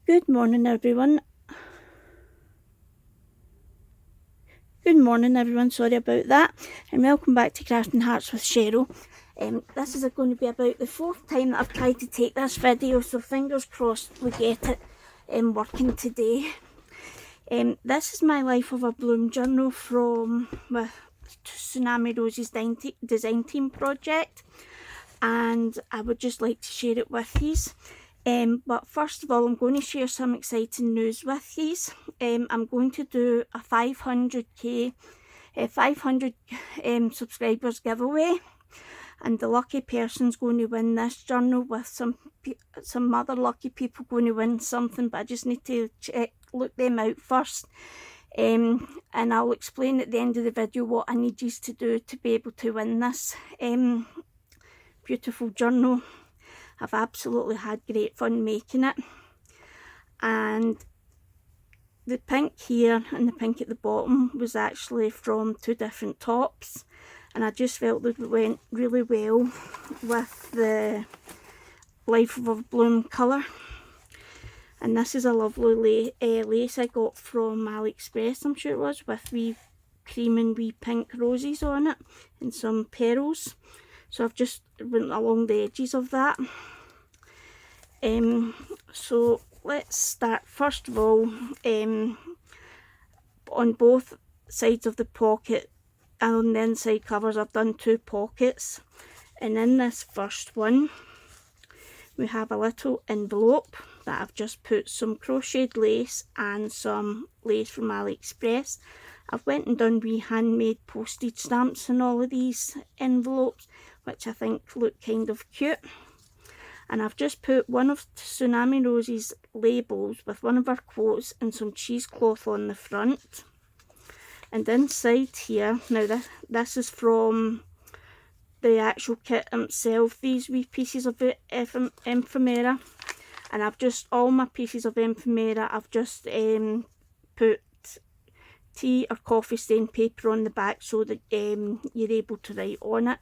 Good morning, everyone. Sorry about that. And welcome back to Crafting Hearts with Cheryl. This is going to be about the fourth time that I've tried to take this video, so fingers crossed we get it working today. This is my Life of a Bloom journal from Tsunami Rose's design team project, and I would just like to share it with you. But first of all, I'm going to share some exciting news with you. I'm going to do a 500 subscribers giveaway, and the lucky person's going to win this journal, with some other lucky people going to win something, but I just need to look them out first. And I'll explain at the end of the video what I need you to do to be able to win this beautiful journal. I've absolutely had great fun making it, and the pink here and the pink at the bottom was actually from two different tops, and I just felt that it went really well with the Life of a Bloom colour. And this is a lovely lace I got from AliExpress, I'm sure it was, with wee cream and wee pink roses on it and some pearls. So I've just went along the edges of that. So let's start. First of all, on both sides of the pocket and on the inside covers, I've done two pockets. And in this first one, we have a little envelope that I've just put some crocheted lace and some lace from AliExpress. I've went and done wee handmade postage stamps in all of these envelopes, which I think look kind of cute. And I've just put one of Tsunami Rose's labels with one of her quotes and some cheesecloth on the front. And inside here, now this is from the actual kit itself, these wee pieces of ephemera. And I've just, all my pieces of ephemera, I've just put tea or coffee stain paper on the back so that you're able to write on it.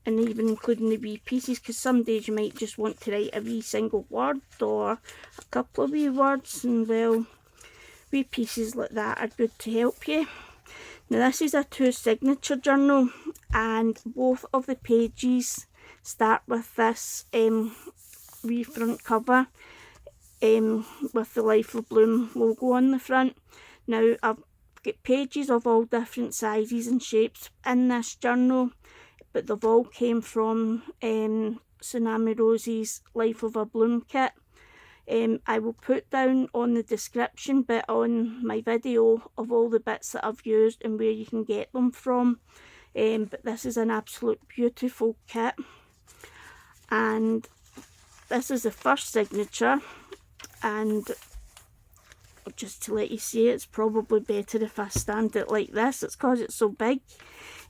And even including the wee pieces, because some days you might just want to write a wee single word or a couple of wee words, and well, wee pieces like that are good to help you. Now this is a two signature journal, and both of the pages start with this wee front cover with the Life of Bloom logo on the front. Now I've got pages of all different sizes and shapes in this journal, but they've all came from Tsunami Rose's Life of a Bloom kit. I will put down on the description bit on my video of all the bits that I've used and where you can get them from. But this is an absolute beautiful kit, and this is the first signature. And just to let you see, it's probably better if I stand it like this, it's because it's so big.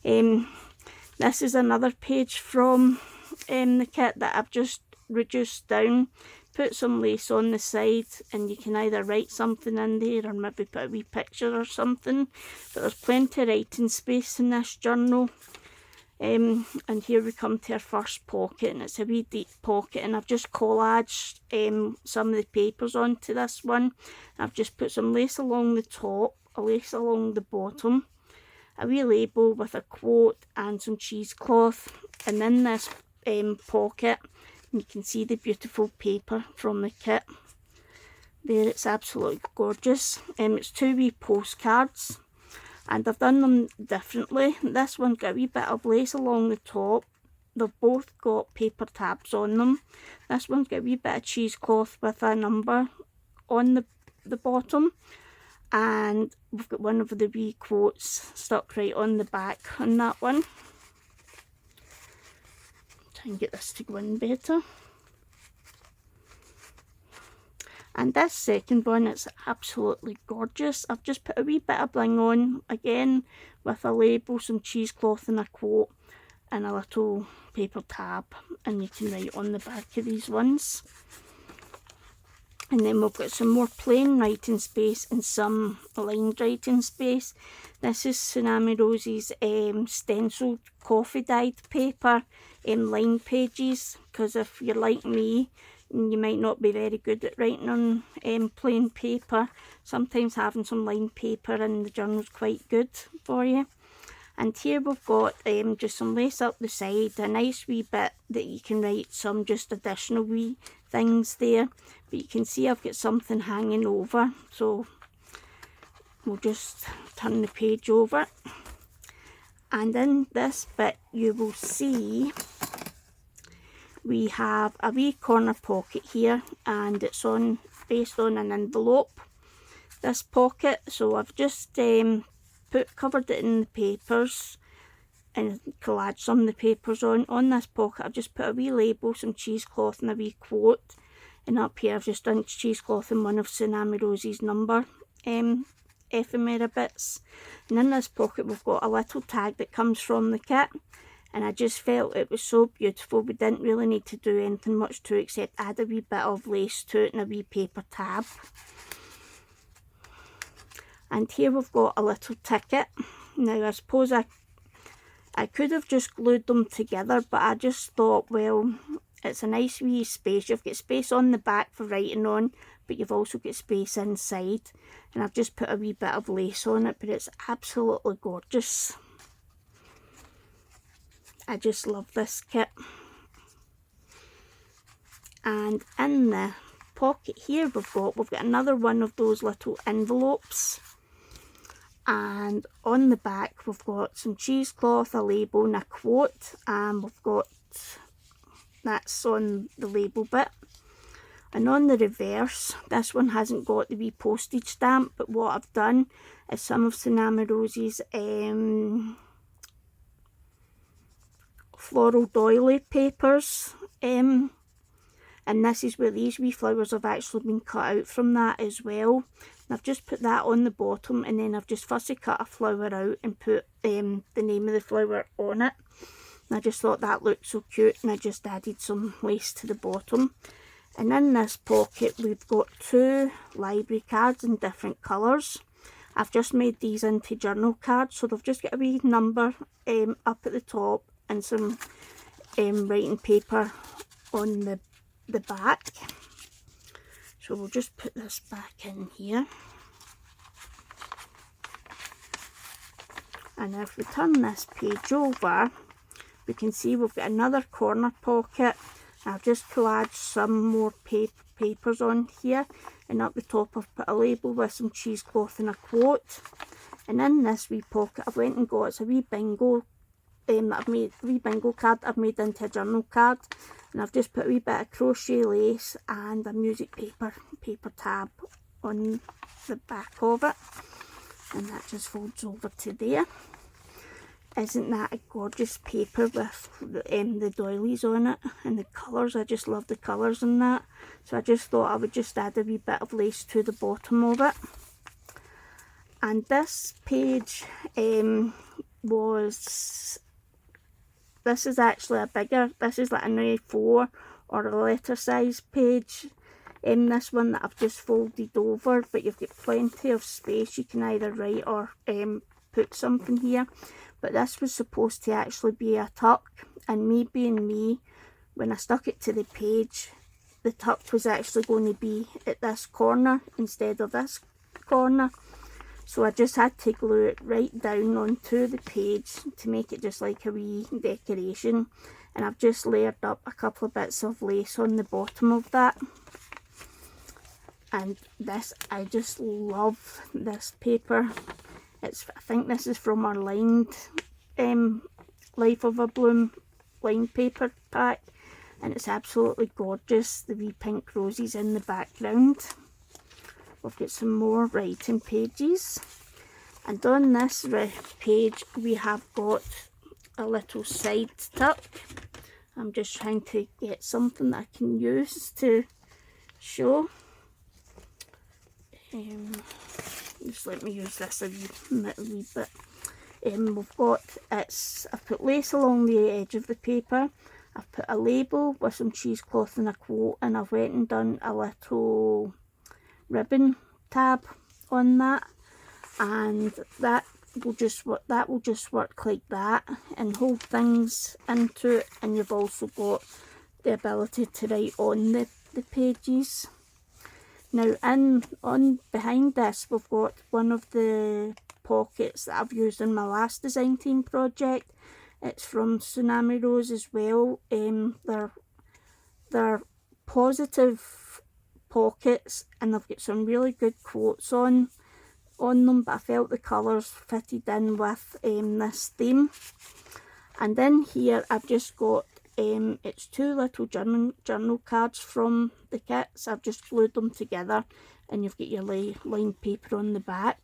This is another page from the kit that I've just reduced down, put some lace on the side, and you can either write something in there or maybe put a wee picture or something, but there's plenty of writing space in this journal. And here we come to our first pocket, and it's a wee deep pocket, and I've just collaged some of the papers onto this one. I've just put some lace along the top, a lace along the bottom, a wee label with a quote and some cheesecloth, and in this pocket you can see the beautiful paper from the kit there. It's absolutely gorgeous. It's two wee postcards, and I've done them differently. This one's got a wee bit of lace along the top, they've both got paper tabs on them. This one's got a wee bit of cheesecloth with a number on the bottom, and we've got one of the wee quotes stuck right on the back on that one. Try and get this to go in better. And this second one, it's absolutely gorgeous. I've just put a wee bit of bling on, again with a label, some cheesecloth and a quote and a little paper tab, and you can write on the back of these ones. And then we've got some more plain writing space and some lined writing space. This is Tsunami Rose's stenciled coffee dyed paper lined pages, because if you're like me, and you might not be very good at writing on plain paper. Sometimes having some lined paper in the journal is quite good for you. And here we've got just some lace up the side, a nice wee bit that you can write some just additional wee things there. But you can see I've got something hanging over, so we'll just turn the page over. And in this bit you will see we have a wee corner pocket here, and it's based on an envelope, this pocket. So I've just covered it in the papers and collaged some of the papers on this pocket. I've just put a wee label, some cheesecloth and a wee quote, and up here I've just done cheesecloth and one of Tsunami Rose's number ephemera bits. And in this pocket we've got a little tag that comes from the kit, and I just felt it was so beautiful. We didn't really need to do anything much to it except add a wee bit of lace to it and a wee paper tab. And here we've got a little ticket. Now I suppose I could have just glued them together, but I just thought, well, it's a nice wee space. You've got space on the back for writing on, but you've also got space inside. And I've just put a wee bit of lace on it, but it's absolutely gorgeous. I just love this kit. And in the pocket here we've got another one of those little envelopes. And on the back we've got some cheesecloth, a label and a quote, and we've got, that's on the label bit. And on the reverse, this one hasn't got the wee postage stamp, but what I've done is some of Tsunami Rose's floral doily papers, and this is where these wee flowers have actually been cut out from that as well. And I've just put that on the bottom, and then I've just fussy cut a flower out and put the name of the flower on it. And I just thought that looked so cute, and I just added some lace to the bottom. And in this pocket we've got 2 library cards in different colours. I've just made these into journal cards, so they've just got a wee number up at the top and some writing paper on the back. So we'll just put this back in here. And if we turn this page over, we can see we've got another corner pocket. I've just collaged some more papers on here, and up the top I've put a label with some cheesecloth and a quote. And in this wee pocket I've went and got, it's a wee bingo card I've made into a journal card, and I've just put a wee bit of crochet lace and a music paper tab on the back of it, and that just folds over to there. Isn't that a gorgeous paper with the doilies on it and the colours? I just love the colours in that. So I just thought I would just add a wee bit of lace to the bottom of it. And this page this is actually a bigger, this is like an A4 or a letter size page. This one that I've just folded over, but you've got plenty of space. You can either write or put something here. But this was supposed to actually be a tuck, and me being me, when I stuck it to the page, the tuck was actually going to be at this corner instead of this corner. So I just had to glue it right down onto the page to make it just like a wee decoration. And I've just layered up a couple of bits of lace on the bottom of that. And this, I just love this paper. I think this is from our lined Life of a Bloom lined paper pack, and it's absolutely gorgeous. The wee pink roses in the background. We've got some more writing pages, and on this page we have got a little side tuck. I'm just trying to get something that I can use to show. Just let me use this a wee bit. We've got, I've put lace along the edge of the paper. I've put a label with some cheesecloth and a quote, and I've went and done a little ribbon tab on that, and that will just work like that and hold things into it. And you've also got the ability to write on the the pages. Now on behind this we've got one of the pockets that I've used in my last design team project. It's from Tsunami Rose as well. They're positive pockets and they've got some really good quotes on them, but I felt the colours fitted in with this theme. And in here I've just got it's two little journal cards from the kits. I've just glued them together and you've got your lined paper on the back.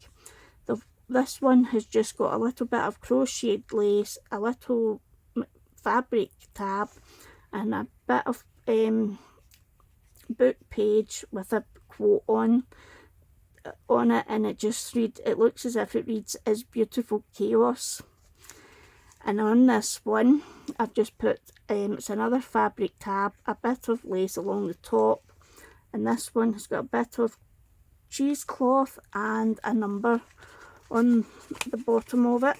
This one has just got a little bit of crocheted lace, a little fabric tab and a bit of book page with a quote on it, and it looks as if it reads "Is Beautiful Chaos." And on this one I've just put it's another fabric tab, a bit of lace along the top, and this one has got a bit of cheesecloth and a number on the bottom of it.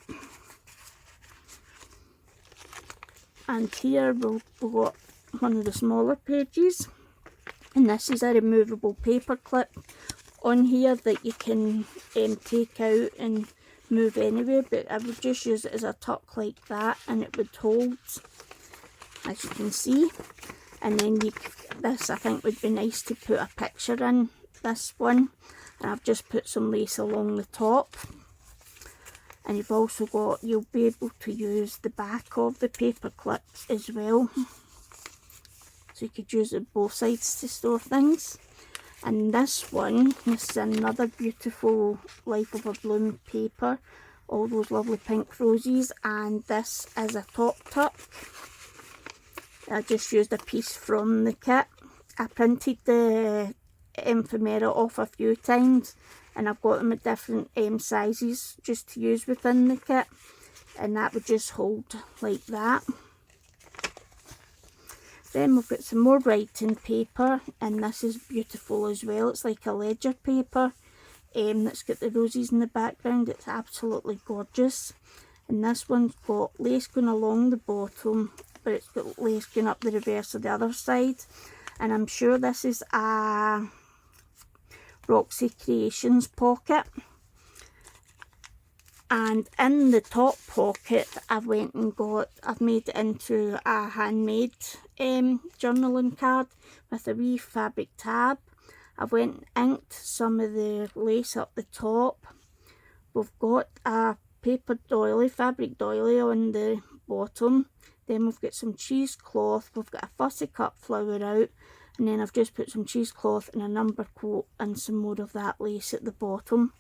And here we've got one of the smaller pages, and this is a removable paper clip on here that you can take out and move anywhere, but I would just use it as a tuck like that and it would hold, as you can see. And then this I think would be nice to put a picture in this one, and I've just put some lace along the top. And you'll be able to use the back of the paper clips as well, so you could use it both sides to store things. And this is another beautiful Life of a Bloom paper, all those lovely pink roses, and this is a top tuck. I just used a piece from the kit. I printed the ephemera off a few times and I've got them at different sizes just to use within the kit, and that would just hold like that. Then we've got some more writing paper, and this is beautiful as well. It's like a ledger paper that's got the roses in the background. It's absolutely gorgeous. And this one's got lace going along the bottom, but it's got lace going up the reverse of the other side. And I'm sure this is a Roxy Creations pocket. And in the top pocket I've made it into a handmade journaling card with a wee fabric tab. I've went and inked some of the lace up the top. We've got a paper doily, fabric doily on the bottom. Then we've got some cheesecloth, we've got a fussy cut flower out, and then I've just put some cheesecloth and a number quote and some more of that lace at the bottom.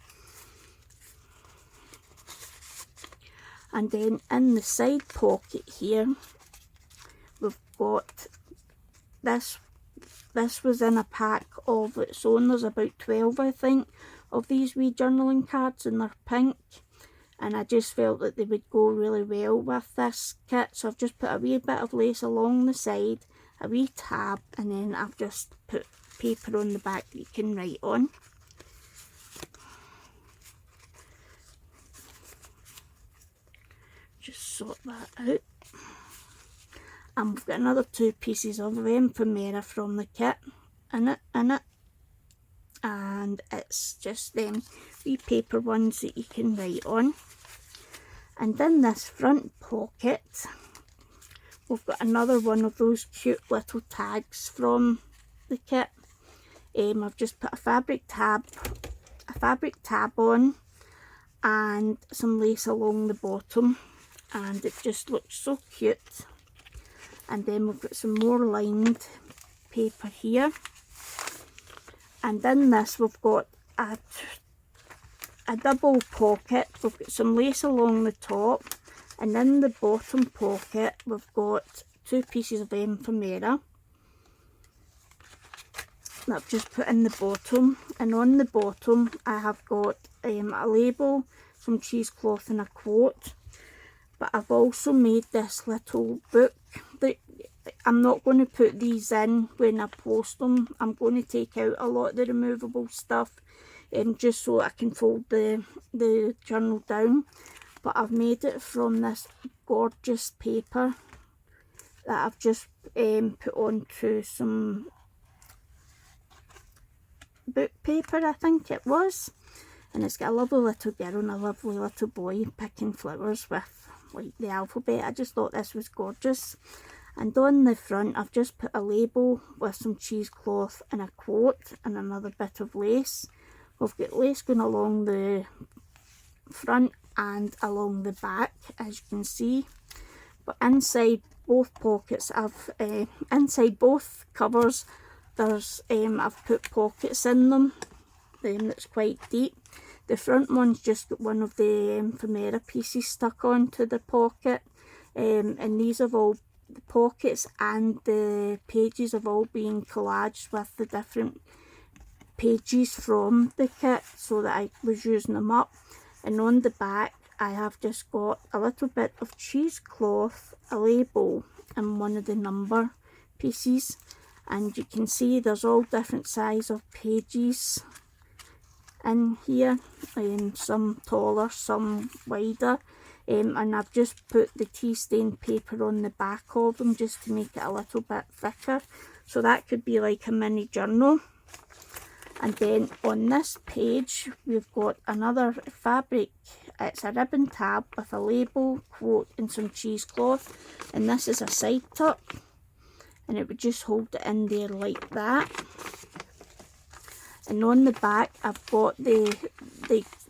And then in the side pocket here, we've got this was in a pack of its own. There's about 12 I think of these wee journaling cards, and they're pink, and I just felt that they would go really well with this kit, so I've just put a wee bit of lace along the side, a wee tab, and then I've just put paper on the back that you can write on. Just sort that out. And we've got another 2 pieces of ephemera from the kit in it, and it's just them wee paper ones that you can write on. And in this front pocket we've got another one of those cute little tags from the kit. I've just put a fabric tab on and some lace along the bottom, and it just looks so cute. And then we've got some more lined paper here, and in this we've got a double pocket. We've got some lace along the top, and in the bottom pocket we've got 2 pieces of ephemera that I've just put in the bottom. And on the bottom I have got a label, some cheesecloth and a quote. But I've also made this little book that I'm not going to put these in when I post them. I'm going to take out a lot of the removable stuff just so I can fold the journal down. But I've made it from this gorgeous paper that I've just put onto some book paper, I think it was. And it's got a lovely little girl and a lovely little boy picking flowers with like the alphabet. I just thought this was gorgeous. And on the front I've just put a label with some cheesecloth and a quote and another bit of lace. We've got lace going along the front and along the back, as you can see. But inside both pockets, inside both covers, there's I've put pockets in them. That's quite deep. The front one's just got one of the ephemera pieces stuck onto the pocket, and these have all, the pockets and the pages have all been collaged with the different pages from the kit, so that I was using them up. And on the back I have just got a little bit of cheesecloth, a label and one of the number pieces, and you can see there's all different size of pages in here, some taller, some wider, and I've just put the tea stain paper on the back of them just to make it a little bit thicker, so that could be like a mini journal. And then on this page we've got another fabric. It's a ribbon tab with a label, quote and some cheesecloth, and this is a side tuck, and it would just hold it in there like that. And on the back I've got the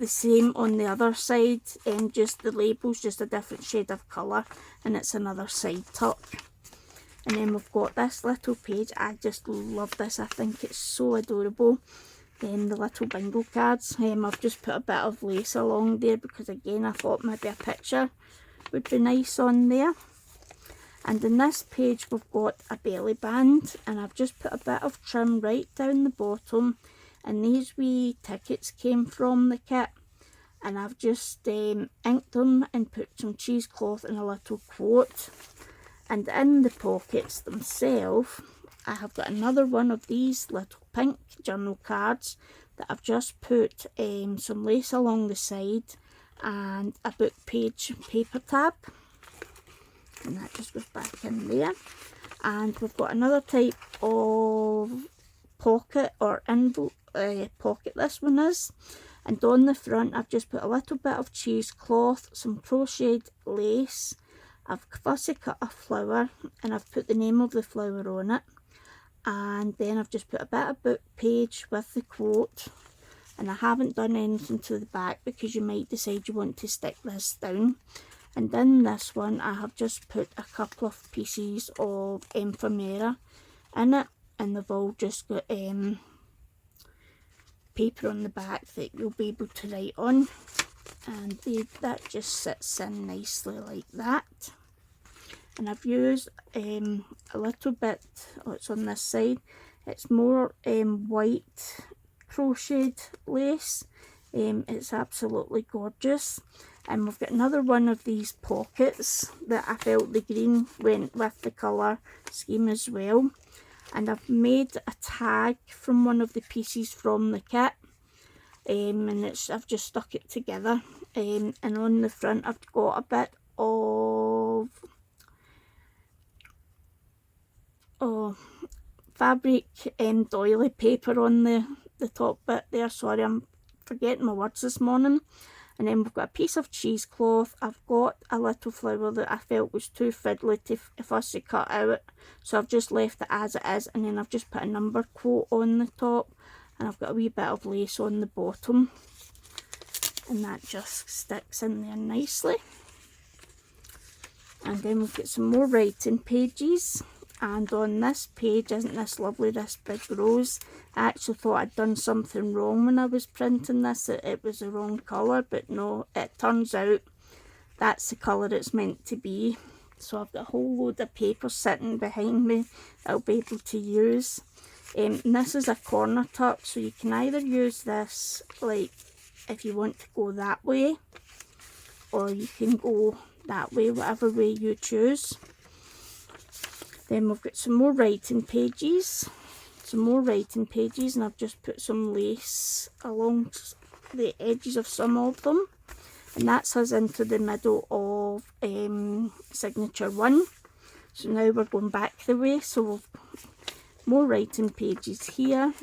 same on the other side, and just the label's just a different shade of colour, and it's another side tuck. And then we've got this little page. I just love this, I think it's so adorable. The little bingo cards. I've just put a bit of lace along there because again I thought maybe a picture would be nice on there. And in this page we've got a belly band, and I've just put a bit of trim right down the bottom, and these wee tickets came from the kit, and I've just inked them and put some cheesecloth and a little quote. And in the pockets themselves I have got another one of these little pink journal cards that I've just put some lace along the side and a book page paper tab, and that just goes back in there. And we've got another type of pocket or envelope pocket, this one is, and on the front I've just put a little bit of cheesecloth, some crocheted lace, I've fussy cut a flower and I've put the name of the flower on it, and then I've just put a bit of book page with the quote, and I haven't done anything to the back because you might decide you want to stick this down. And in this one I have just put a couple of pieces of ephemera in it, and they've all just got paper on the back that you'll be able to write on, and that just sits in nicely like that. And I've used a little bit, oh, it's on this side, it's more white crocheted lace. It's absolutely gorgeous. And we've got another one of these pockets that I felt the green went with the colour scheme as well. And I've made a tag from one of the pieces from the kit, and I've just stuck it together. And on the front I've got a bit of fabric doily paper on the top bit there. Sorry, I'm forgetting my words this morning. And then we've got a piece of cheesecloth. I've got a little flower that I felt was too fiddly to fussy cut out, so I've just left it as it is, and then I've just put a number quote on the top, and I've got a wee bit of lace on the bottom, and that just sticks in there nicely. And then we've got some more writing pages, and on this page, isn't this lovely, this big rose? I actually thought I'd done something wrong when I was printing this, it was the wrong colour, but no, it turns out that's the colour it's meant to be. So I've got a whole load of paper sitting behind me that I'll be able to use. And this is a corner tuck, so you can either use this like if you want to go that way, or you can go that way, whatever way you choose. Then we've got some more writing pages, and I've just put some lace along the edges of some of them, and that's us into the middle of signature 1. So now we're going back the way, so we've more writing pages here,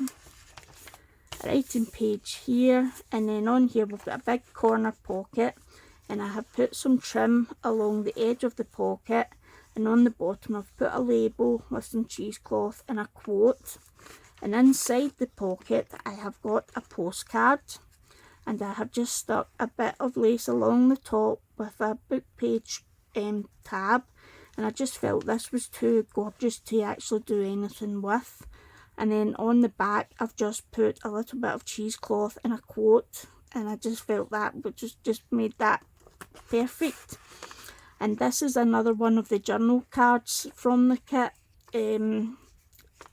writing page here, and then on here we've got a big corner pocket, and I have put some trim along the edge of the pocket, and on the bottom I've put a label with some cheesecloth and a quote, and inside the pocket I have got a postcard, and I have just stuck a bit of lace along the top with a book page tab, and I just felt this was too gorgeous to actually do anything with. And then on the back I've just put a little bit of cheesecloth and a quote, and I just felt that would just made that perfect. And this is another one of the journal cards from the kit.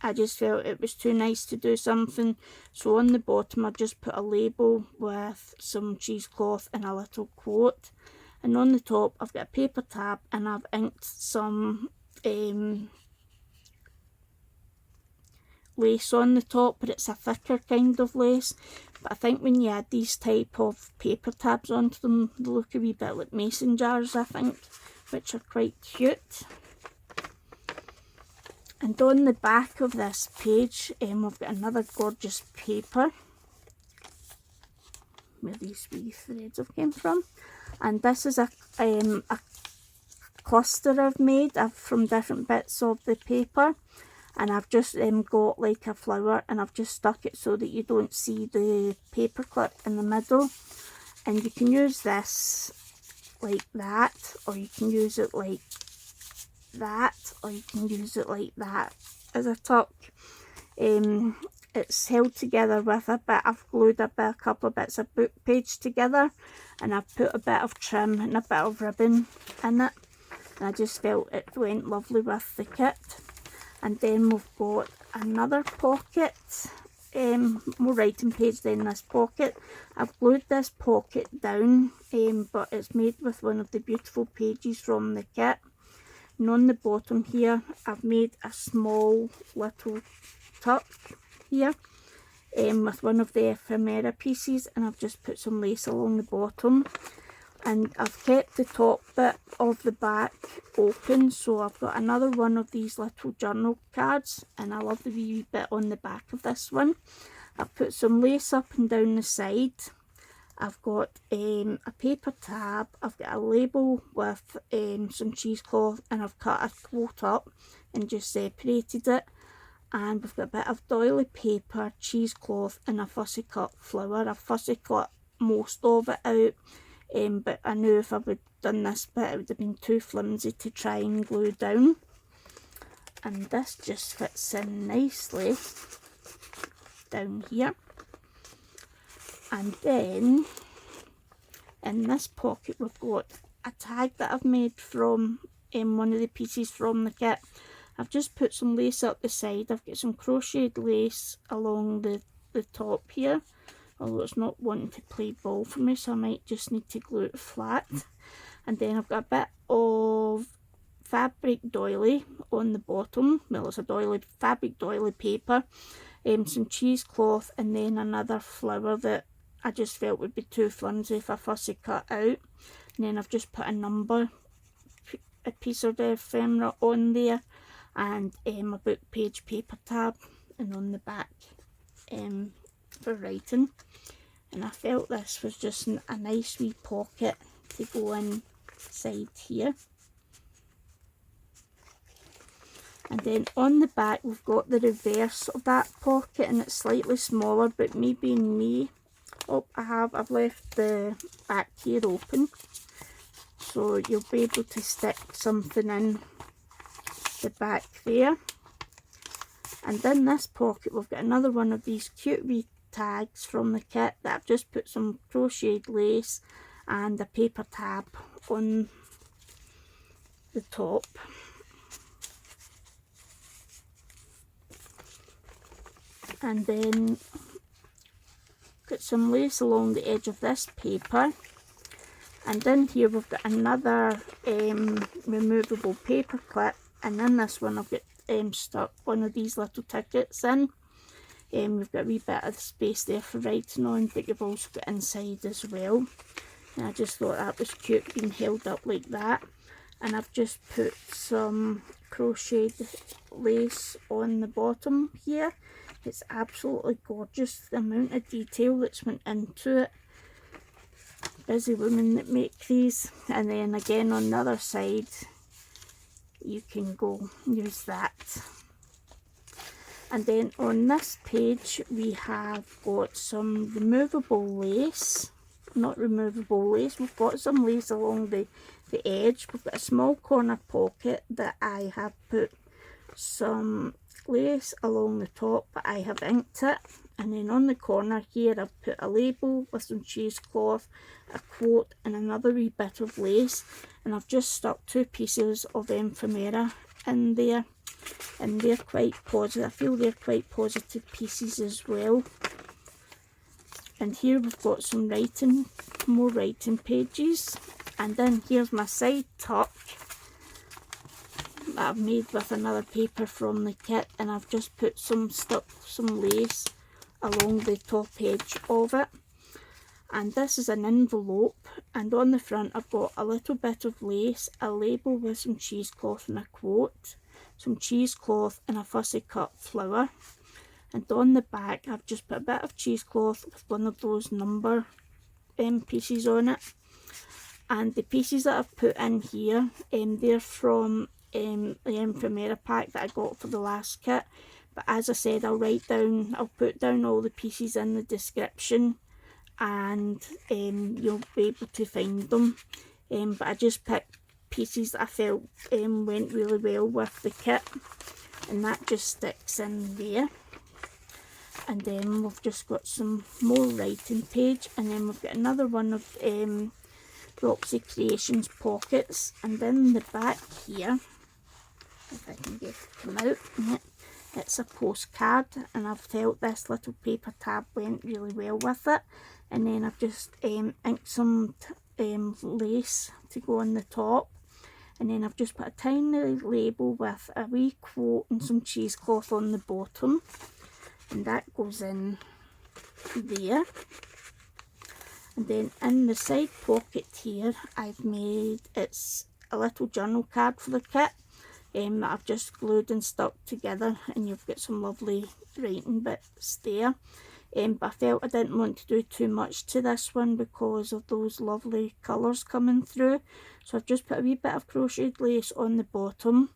I just felt it was too nice to do something, so on the bottom I just put a label with some cheesecloth and a little quote, and on the top I've got a paper tab, and I've inked some lace on the top, but it's a thicker kind of lace. But I think when you add these type of paper tabs onto them, they look a wee bit like mason jars, I think, which are quite cute. And on the back of this page, we've got another gorgeous paper where these wee threads have came from. And this is a cluster I've made from different bits of the paper. And I've just got like a flower, and I've just stuck it so that you don't see the paper clip in the middle. And you can use this like that, or you can use it like that, or you can use it like that as a tuck. It's held together with a bit, I've glued a couple of bits of book page together, and I've put a bit of trim and a bit of ribbon in it, and I just felt it went lovely with the kit. And then we've got another pocket, more writing page than this pocket. I've glued this pocket down, but it's made with one of the beautiful pages from the kit. And on the bottom here I've made a small little tuck here with one of the ephemera pieces, and I've just put some lace along the bottom. And I've kept the top bit of the back open, so I've got another one of these little journal cards, and I love the wee bit on the back of this one. I've put some lace up and down the side. I've got a paper tab, I've got a label with some cheesecloth, and I've cut a quote up and just separated it. And we've got a bit of doily paper, cheesecloth, and a fussy cut flower. I've fussy cut most of it out. But I knew if I would have done this bit it would have been too flimsy to try and glue down. And this just fits in nicely down here. And then in this pocket we've got a tag that I've made from one of the pieces from the kit. I've just put some lace up the side. I've got some crocheted lace along the top here, although it's not wanting to play ball for me, so I might just need to glue it flat. And then I've got a bit of fabric doily on the bottom, well it's a doily, fabric doily paper, some cheesecloth, and then another flower that I just felt would be too flimsy if I fussy cut out. And then I've just put a number, a piece of the ephemera on there, and a book page paper tab, and on the back for writing. And I felt this was just a nice wee pocket to go inside here. And then on the back we've got the reverse of that pocket, and it's slightly smaller, but me being me, I've left the back here open, so you'll be able to stick something in the back there. And in this pocket we've got another one of these cute wee tags from the kit that I've just put some crocheted lace and a paper tab on the top. And then got some lace along the edge of this paper, and in here we've got another removable paper clip, and in this one I've got stuck one of these little tickets in. We've got a wee bit of space there for writing on, but you've also got inside as well. And I just thought that was cute being held up like that. And I've just put some crocheted lace on the bottom here, It's absolutely gorgeous, the amount of detail that's went into it. Busy women that make these. And then again on the other side, you can go use that. And then on this page we have got some removable lace. Not removable lace, we've got some lace along the edge. We've got a small corner pocket that I have put some lace along the top, but I have inked it. And then on the corner here I've put a label with some cheesecloth, a quote and another wee bit of lace, and I've just stuck 2 pieces of ephemera in there, and they're quite positive. I feel they're quite positive pieces as well. And here we've got some writing, more writing pages, and then here's my side tuck that I've made with another paper from the kit, and I've just put some lace along the top edge of it. And this is an envelope, and on the front I've got a little bit of lace, a label with some cheesecloth and a quote, some cheesecloth and a fussy cut flower. And on the back I've just put a bit of cheesecloth with one of those number pieces on it. And the pieces that I've put in here, they're from the ephemera pack that I got for the last kit. But as I said, I'll put down all the pieces in the description, and you'll be able to find them. But I just picked pieces that I felt went really well with the kit, and that just sticks in there. And then we've just got some more writing page, and then we've got another one of Roxy Creations pockets, and in the back here, if I can get it to come out, it's a postcard, and I've felt this little paper tab went really well with it. And then I've just inked some lace to go on the top, and then I've just put a tiny label with a wee quote and some cheesecloth on the bottom, and that goes in there. And then in the side pocket here I've made, it's a little journal card for the kit that I've just glued and stuck together, and you've got some lovely writing bits there. But I felt I didn't want to do too much to this one because of those lovely colours coming through, so I've just put a wee bit of crocheted lace on the bottom,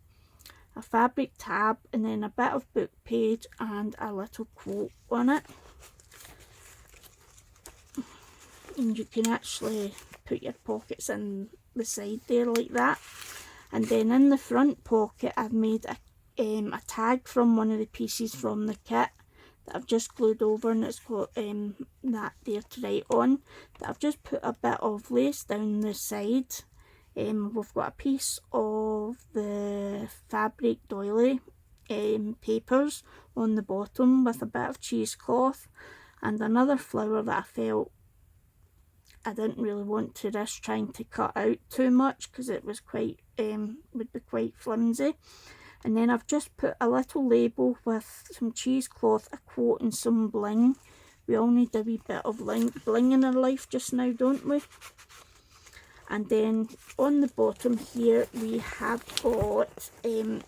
a fabric tab, and then a bit of book page and a little quote on it. And you can actually put your pockets in the side there like that. And then in the front pocket I've made a tag from one of the pieces from the kit that I've just glued over, and it's got that there to write on. That I've just put a bit of lace down the side. We've got a piece of the fabric doily papers on the bottom with a bit of cheesecloth, and another flower that I felt I didn't really want to risk trying to cut out too much because it was quite would be quite flimsy. And then I've just put a little label with some cheesecloth, a quote and some bling. We all need a wee bit of bling in our life just now, don't we? And then on the bottom here we have got a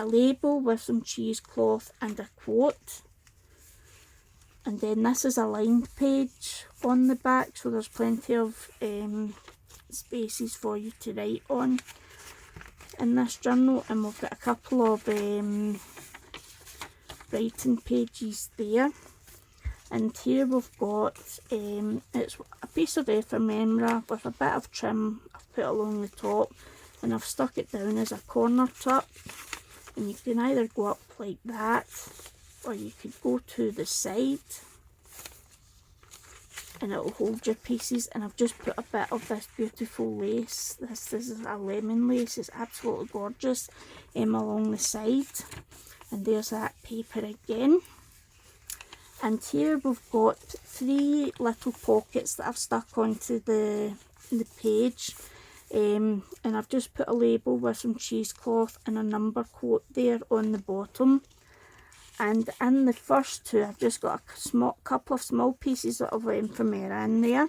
label with some cheesecloth and a quote. And then this is a lined page on the back, so there's plenty of spaces for you to write on in this journal. And we've got a couple of writing pages there. And here we've got, it's a piece of ephemera with a bit of trim I've put along the top, and I've stuck it down as a corner tuck. And you can either go up like that, or you could go to the side and it'll hold your pieces. And I've just put a bit of this beautiful lace. This is a lemon lace, it's absolutely gorgeous, along the side. And there's that paper again. And here we've got 3 little pockets that I've stuck onto the page. And I've just put a label with some cheesecloth and a number quote there on the bottom. And in the first 2 I've just got a couple of small pieces of ephemera in there.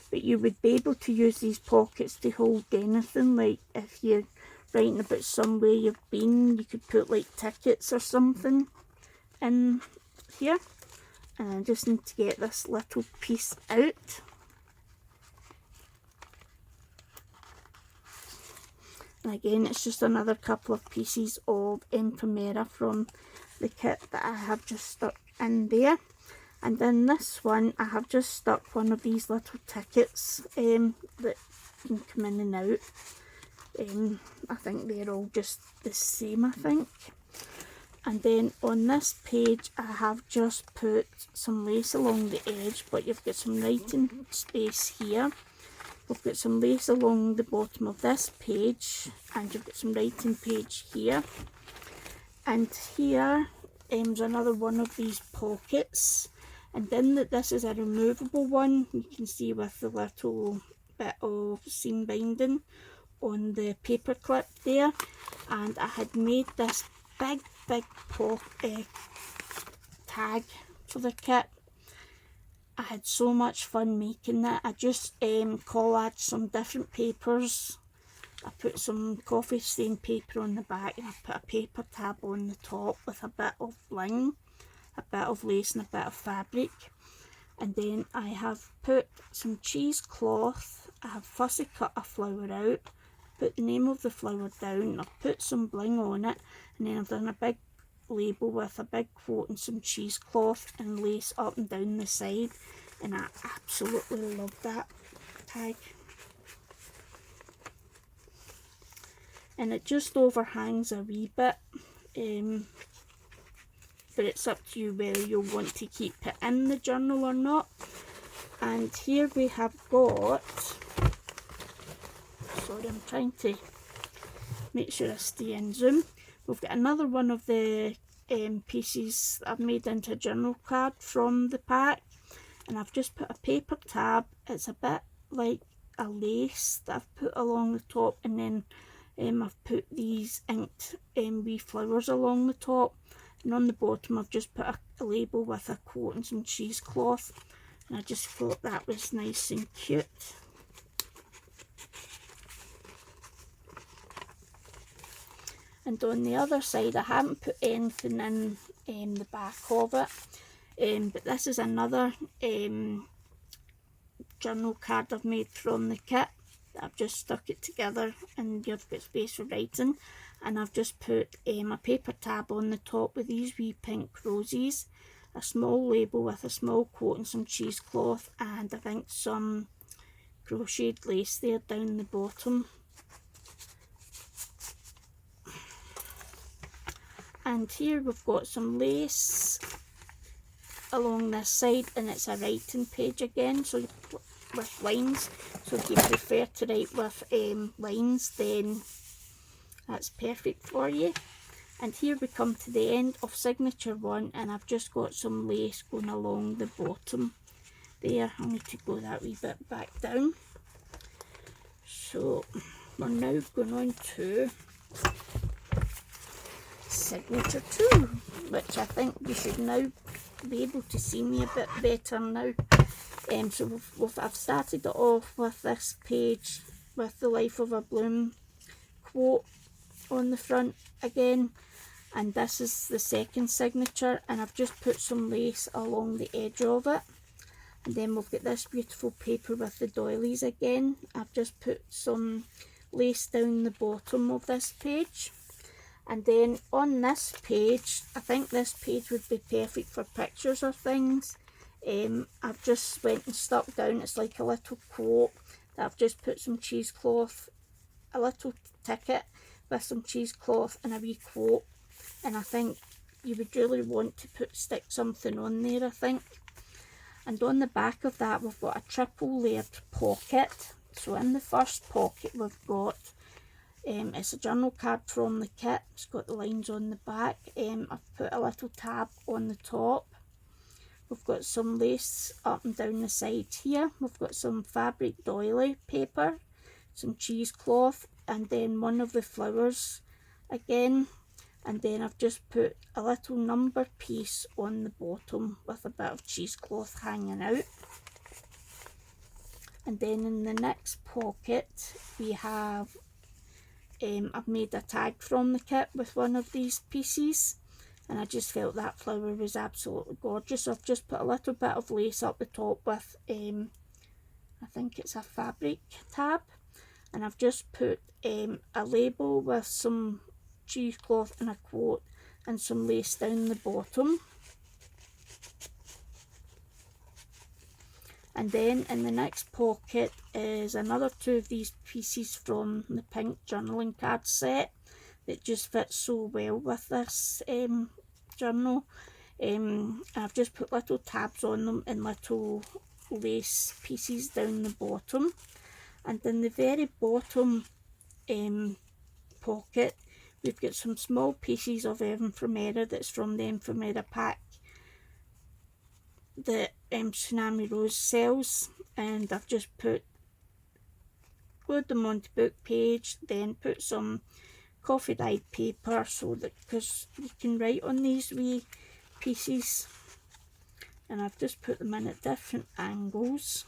But you would be able to use these pockets to hold anything, like if you writing about somewhere you've been. You could put like tickets or something in here. And I just need to get this little piece out. And again, it's just another couple of pieces of ephemera from the kit that I have just stuck in there. And then this one, I have just stuck one of these little tickets that can come in and out. I think they're all just the same, I think. And then on this page, I have just put some lace along the edge, but you've got some writing space here. We've got some lace along the bottom of this page, and you've got some writing page here. And here is another one of these pockets. And then this is a removable one. You can see with the little bit of seam binding on the paper clip there. And I had made this big tag for the kit. I had so much fun making that. I just collared some different papers. I put some coffee stain paper on the back, and I put a paper tab on the top with a bit of bling, a bit of lace and a bit of fabric. And then I have put some cheesecloth. I have fussy cut a flower out, put the name of the flower down, I've put some bling on it, and then I've done a big label with a big quote and some cheesecloth and lace up and down the side, and I absolutely love that tag. And it just overhangs a wee bit, but it's up to you whether you want to keep it in the journal or not. And here we have got, sorry, I'm trying to make sure I stay in zoom. We've got another one of the pieces that I've made into a journal card from the pack, and I've just put a paper tab. It's a bit like a lace that I've put along the top, and then I've put these inked wee flowers along the top, and on the bottom I've just put a label with a quote and some cheesecloth, and I just thought that was nice and cute. And on the other side, I haven't put anything in the back of it, but this is another journal card I've made from the kit. I've just stuck it together, and you've got space for writing, and I've just put a paper tab on the top with these wee pink roses, a small label with a small quote and some cheesecloth, and I think some crocheted lace there down the bottom. And here we've got some lace along this side, and it's a writing page again, so with lines. So if you prefer to write with lines, then that's perfect for you. And here we come to the end of signature one, and I've just got some lace going along the bottom there. I need to go that wee bit back down. So we're now going on to signature 2, which I think you should now be able to see me a bit better now. So I've started it off with this page with the Life of a Bloom quote on the front again, and this is the second signature, and I've just put some lace along the edge of it. And then we've got this beautiful paper with the doilies again. I've just put some lace down the bottom of this page. And then on this page, I think this page would be perfect for pictures or things. I've just went and stuck down, it's like a little quote that I've just put some cheesecloth, a little ticket with some cheesecloth and a wee quote, and I think you would really want to stick something on there, I think. And on the back of that we've got a triple layered pocket. So in the first pocket we've got it's a journal card from the kit. It's got the lines on the back. I've put a little tab on the top. We've got some lace up and down the side here. We've got some fabric doily paper, some cheesecloth, and then one of the flowers again. And then I've just put a little number piece on the bottom with a bit of cheesecloth hanging out. And then in the next pocket we have I've made a tag from the kit with one of these pieces, and I just felt that flower was absolutely gorgeous. So I've just put a little bit of lace up the top with I think it's a fabric tab, and I've just put a label with some cheesecloth and a quote and some lace down the bottom. And then in the next pocket is another 2 of these pieces from the pink journaling card set that just fits so well with this journal. I've just put little tabs on them and little lace pieces down the bottom. And in the very bottom pocket, we've got some small pieces of ephemera that's from the ephemera pack that Tsunami Rose sells, and I've just glued them onto book page, then put some coffee dyed paper so that, because you can write on these wee pieces, and I've just put them in at different angles.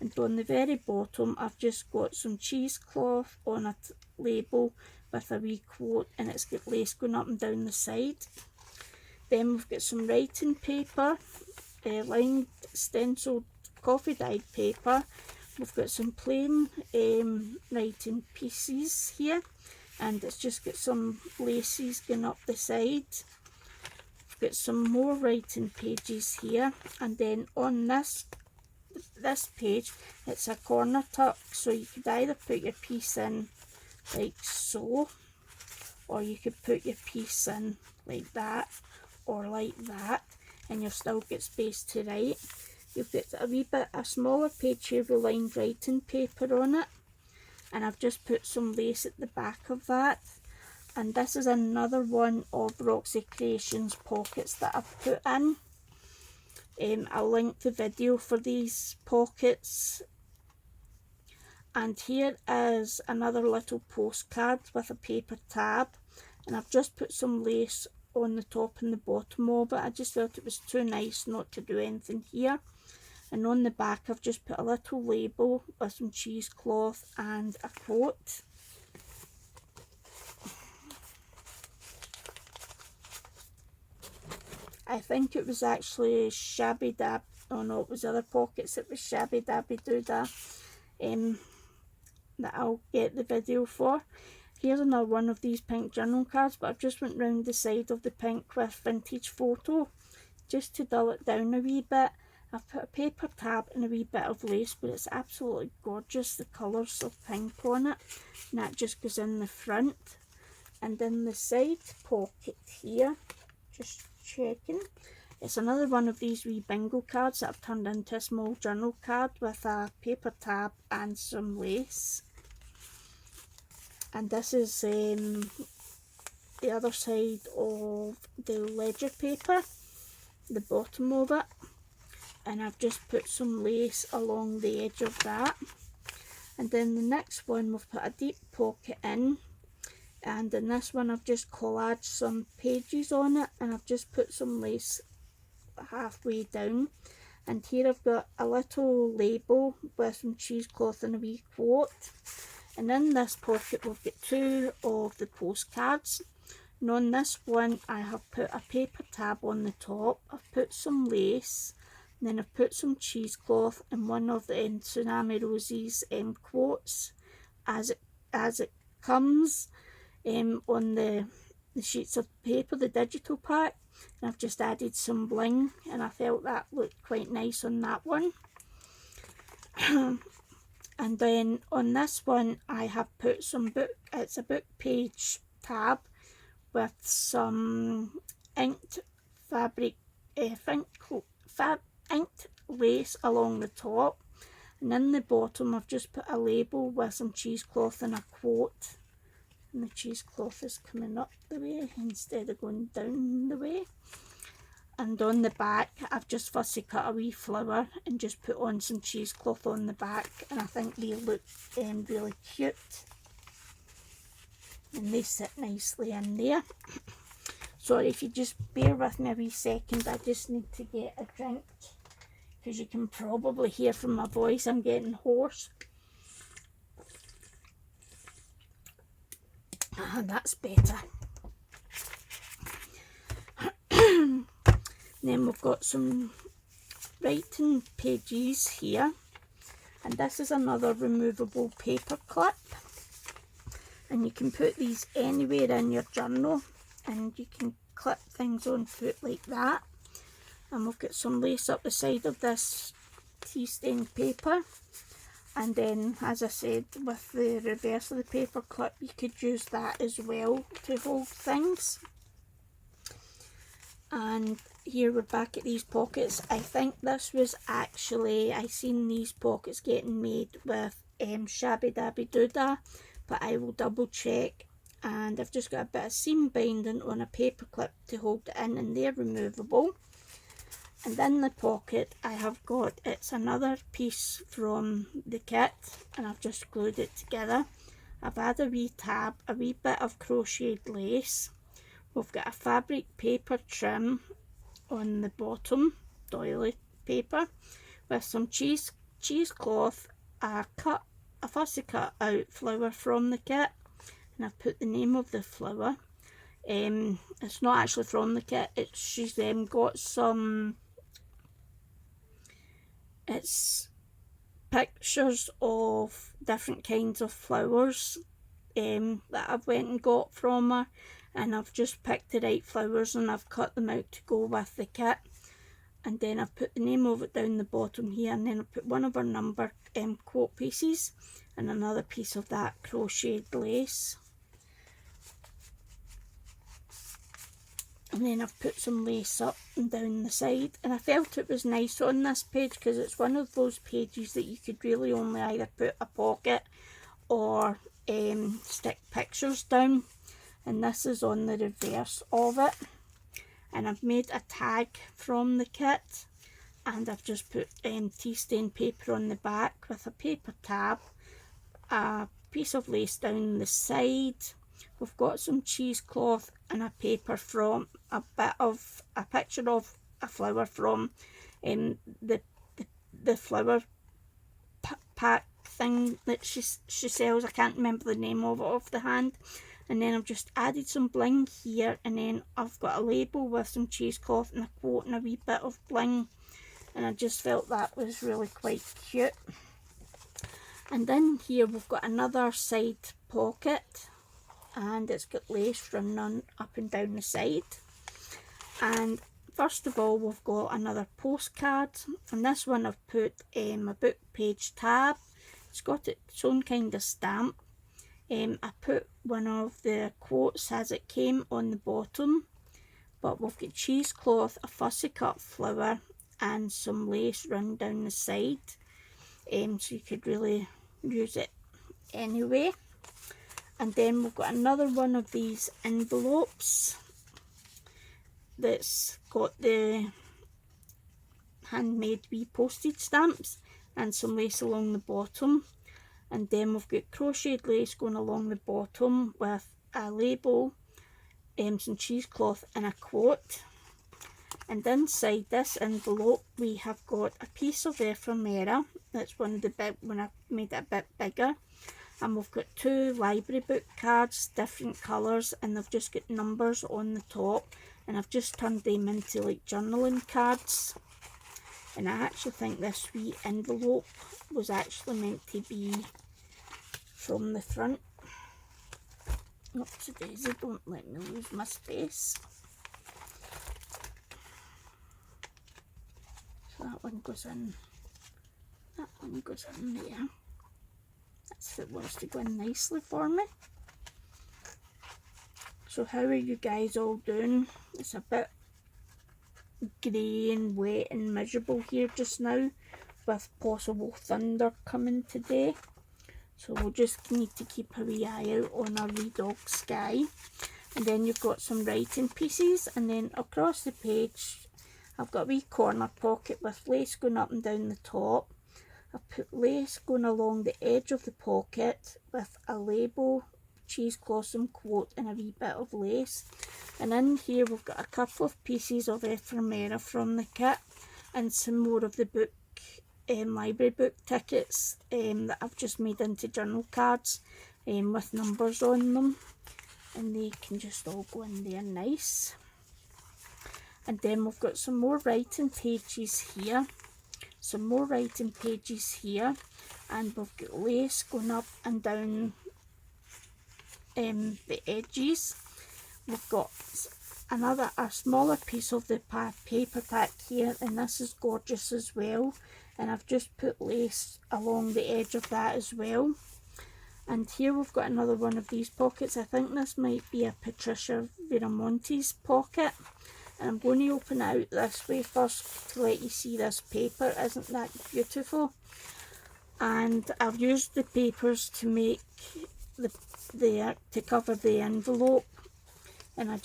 And on the very bottom I've just got some cheesecloth on a label with a wee quote, and it's got lace going up and down the side. Then we've got some writing paper, lined stenciled coffee dyed paper. We've got some plain writing pieces here, and it's just got some laces going up the side. We've got some more writing pages here, and then on this page it's a corner tuck, so you could either put your piece in like so, or you could put your piece in like that or like that, and you'll still get space to write. You've got a smaller page here with lined writing paper on it, and I've just put some lace at the back of that. And this is another one of Roxy Creations pockets that I've put in. I'll link the video for these pockets. And here is another little postcard with a paper tab, and I've just put some lace on the top and the bottom of it. I just felt it was too nice not to do anything here. And on the back I've just put a little label with some cheesecloth and a quote. I think it was actually Shabby Dab, oh no, it was other pockets, it was Shabby Dabby Doodah that I'll get the video for. Here's another one of these pink journal cards, but I've just went round the side of the pink with vintage photo just to dull it down a wee bit. I've put a paper tab and a wee bit of lace, but it's absolutely gorgeous, the colours of pink on it, and that just goes in the front. And in the side pocket here, just checking, it's another one of these wee bingo cards that I've turned into a small journal card with a paper tab and some lace. And this is the other side of the ledger paper, the bottom of it, and I've just put some lace along the edge of that. And then the next one we've put a deep pocket in, and in this one I've just collaged some pages on it, and I've just put some lace halfway down. And here I've got a little label with some cheesecloth and a wee quote. And in this pocket we've got 2 of the postcards, and on this one I have put a paper tab on the top, I've put some lace, and then I've put some cheesecloth and one of the Tsunami Rose's quotes as it comes on the sheets of paper, the digital pack. And I've just added some bling, and I felt that looked quite nice on that one. And then on this one I have put some it's a book page tab with some inked fabric, inked lace along the top, and in the bottom I've just put a label with some cheesecloth and a quote, and the cheesecloth is coming up the way instead of going down the way. And on the back I've just fussy cut a wee flower and just put on some cheesecloth on the back, and I think they look really cute and they sit nicely in there. Sorry if you just bear with me a wee second, I just need to get a drink, because you can probably hear from my voice I'm getting hoarse. That's better. Then we've got some writing pages here, and this is another removable paper clip, and you can put these anywhere in your journal and you can clip things onto it like that. And we've got some lace up the side of this tea stained paper, and then, as I said, with the reverse of the paper clip, you could use that as well to hold things. And here we're back at these pockets. I think this was actually, I seen these pockets getting made with Shabby Dabby Doodah, but I will double check. And I've just got a bit of seam binding on a paper clip to hold it in, and they're removable. And in the pocket I have got, it's another piece from the kit, and I've just glued it together. I've had a wee tab, a wee bit of crocheted lace. We've got a fabric paper trim on the bottom, doily paper, with some cheesecloth, a fussy cut out flower from the kit, and I've put the name of the flower. It's not actually from the kit, she's got some, it's pictures of different kinds of flowers that I've went and got from her, and I've just picked the right flowers and I've cut them out to go with the kit. And then I've put the name of it down the bottom here, and then I've put one of her number quote pieces and another piece of that crocheted lace. And then I've put some lace up and down the side, and I felt it was nice on this page because it's one of those pages that you could really only either put a pocket or stick pictures down, and this is on the reverse of it. And I've made a tag from the kit, and I've just put tea stained paper on the back with a paper tab, a piece of lace down the side. We've got some cheesecloth and a paper from a picture of a flower from the flower pack thing that she sells. I can't remember the name of it off the hand. And then I've just added some bling here, and then I've got a label with some cheesecloth and a quote and a wee bit of bling, and I just felt that was really quite cute. And then here we've got another side pocket, and it's got lace running on up and down the side. And first of all, we've got another postcard, and this one I've put a book page tab. It's got its own kind of stamp. I put one of the quotes as it came on the bottom, but we've got cheesecloth, a fussy cut flower, and some lace run down the side, so you could really use it anyway. And then we've got another one of these envelopes that's got the handmade wee postage stamps and some lace along the bottom. And then we've got crocheted lace going along the bottom with a label, some cheesecloth and a quote. And inside this envelope we have got a piece of ephemera. That's one of the big, when I made it a bit bigger. And we've got two library book cards, different colours, and they've just got numbers on the top. And I've just turned them into like journaling cards. And I actually think this wee envelope was actually meant to be from the front. Oopsie daisy, don't let me lose my space. So that one goes in, that one goes in there. That's if it was to go in nicely for me. So how are you guys all doing? It's a bit grey and wet and miserable here just now, with possible thunder coming today. So we'll just need to keep a wee eye out on our wee dog Sky. And then you've got some writing pieces, and then across the page I've got a wee corner pocket with lace going up and down the top. I've put lace going along the edge of the pocket with a label, cheesecloth, some quote and a wee bit of lace. And in here we've got a couple of pieces of ephemera from the kit and some more of the book, library book tickets that I've just made into journal cards with numbers on them. and they can just all go in there nice. And then we've got some more writing pages here, some more writing pages here, and we've got lace going up and down the edges. We've got a smaller piece of the paper pack here, and this is gorgeous as well, and I've just put lace along the edge of that as well. And here we've got another one of these pockets. I think this might be a Patricia Viramonte's pocket, and I'm going to open it out this way first to let you see this paper. Isn't that beautiful? And I've used the papers to make to cover the envelope, and I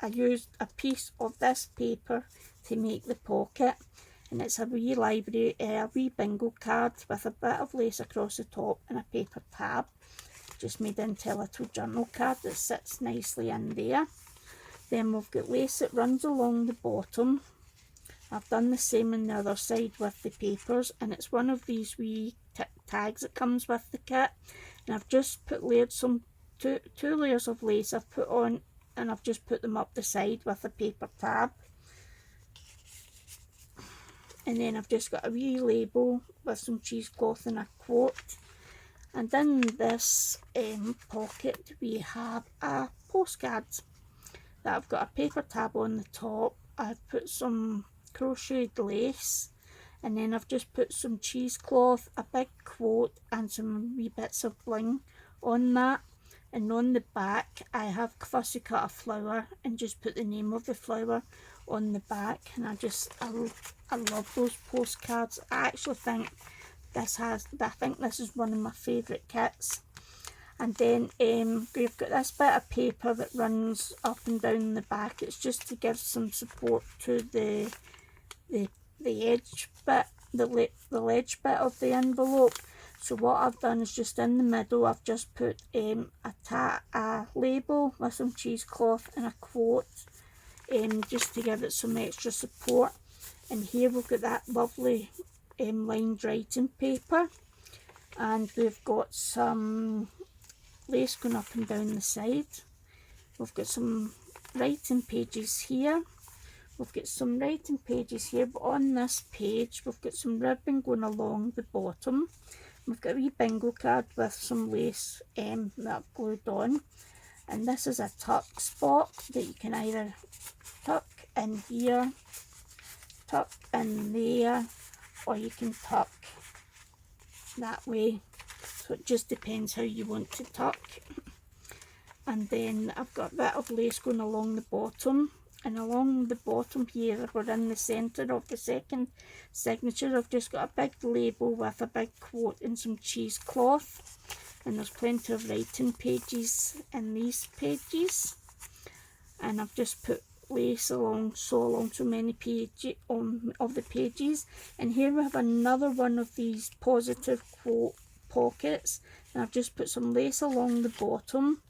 used a piece of this paper to make the pocket, and it's a wee library, a wee bingo card with a bit of lace across the top and a paper tab, just made into a little journal card that sits nicely in there. Then we've got lace that runs along the bottom. I've done the same on the other side with the papers, and it's one of these wee tags that comes with the kit, and I've just put two layers of lace I've put on, and I've just put them up the side with a paper tab. And then I've just got a wee label with some cheesecloth and a quote. And in this pocket we have a postcard that I've got a paper tab on the top. I've put some crocheted lace, and then I've just put some cheesecloth, a big quote, and some wee bits of bling on that. And on the back I have fussy cut a flower and just put the name of the flower on the back. And I love those postcards. I actually think this is one of my favourite kits. And then we've got this bit of paper that runs up and down the back. It's just to give some support to the edge bit, the ledge bit of the envelope. So what I've done is just in the middle I've just put a label with some cheesecloth and a quote, just to give it some extra support. And here we've got that lovely lined writing paper, and we've got some lace going up and down the side. We've got some writing pages here. We've got some writing pages here, but on this page we've got some ribbon going along the bottom. We've got a wee bingo card with some lace that I've glued on, and this is a tuck spot that you can either tuck in here, tuck in there, or you can tuck that way. So it just depends how you want to tuck. And then I've got a bit of lace going along the bottom, and along the bottom here, we're in the centre of the second signature, I've just got a big label with a big quote and some cheesecloth, and there's plenty of writing pages in these pages. And I've just put lace along so many pages of the pages. And here we have another one of these positive quote pockets, and I've just put some lace along the bottom.